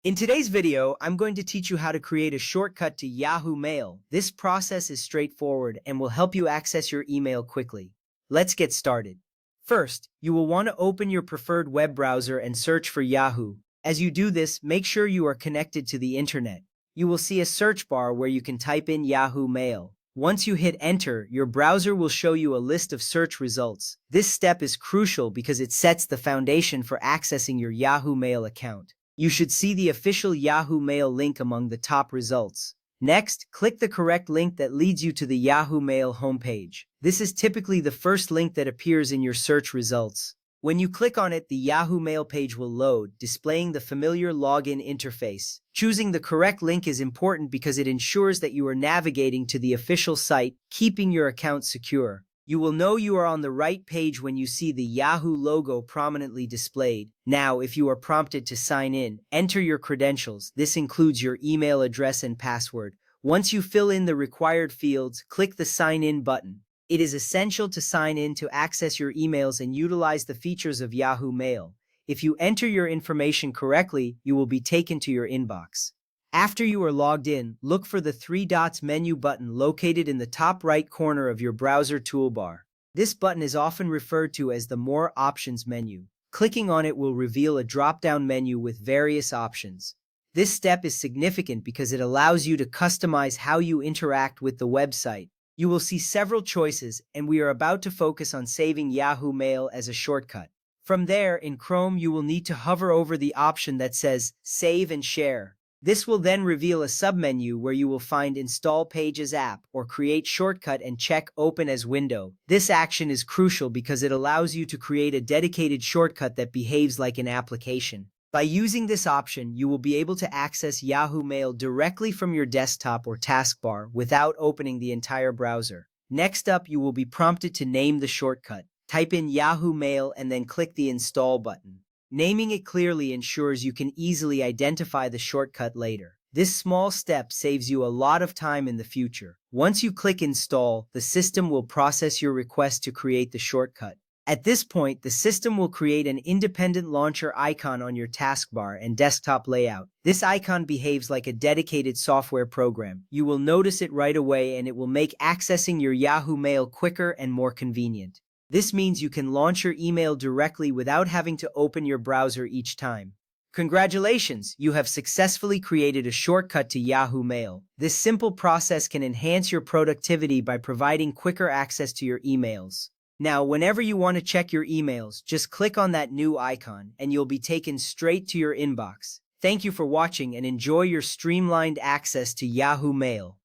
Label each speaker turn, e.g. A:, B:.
A: In today's video, I'm going to teach you how to create a shortcut to Yahoo Mail. This process is straightforward and will help you access your email quickly. Let's get started. First, you will want to open your preferred web browser and search for Yahoo. As you do this, make sure you are connected to the internet. You will see a search bar where you can type in Yahoo Mail. Once you hit enter, your browser will show you a list of search results. This step is crucial because it sets the foundation for accessing your Yahoo Mail account. You should see the official Yahoo Mail link among the top results. Next, click the correct link that leads you to the Yahoo Mail homepage. This is typically the first link that appears in your search results. When you click on it, the Yahoo Mail page will load, displaying the familiar login interface. Choosing the correct link is important because it ensures that you are navigating to the official site, keeping your account secure. You will know you are on the right page when you see the Yahoo logo prominently displayed. Now, if you are prompted to sign in, enter your credentials. This includes your email address and password. Once you fill in the required fields, click the Sign In button. It is essential to sign in to access your emails and utilize the features of Yahoo Mail. If you enter your information correctly, you will be taken to your inbox. After you are logged in, look for the three dots menu button located in the top right corner of your browser toolbar. This button is often referred to as the More Options menu. Clicking on it will reveal a drop-down menu with various options. This step is significant because it allows you to customize how you interact with the website. You will see several choices, and we are about to focus on saving Yahoo Mail as a shortcut. From there, in Chrome, you will need to hover over the option that says Save and Share. This will then reveal a submenu where you will find Install Pages app or Create Shortcut and check Open as window. This action is crucial because it allows you to create a dedicated shortcut that behaves like an application. By using this option, you will be able to access Yahoo Mail directly from your desktop or taskbar without opening the entire browser. Next up, you will be prompted to name the shortcut. Type in Yahoo Mail and then click the Install button. Naming it clearly ensures you can easily identify the shortcut later. This small step saves you a lot of time in the future. Once you click Install, the system will process your request to create the shortcut. At this point, the system will create an independent launcher icon on your taskbar and desktop layout. This icon behaves like a dedicated software program. You will notice it right away and it will make accessing your Yahoo Mail quicker and more convenient. This means you can launch your email directly without having to open your browser each time. Congratulations! You have successfully created a shortcut to Yahoo Mail. This simple process can enhance your productivity by providing quicker access to your emails. Now, whenever you want to check your emails, just click on that new icon and you'll be taken straight to your inbox. Thank you for watching and enjoy your streamlined access to Yahoo Mail.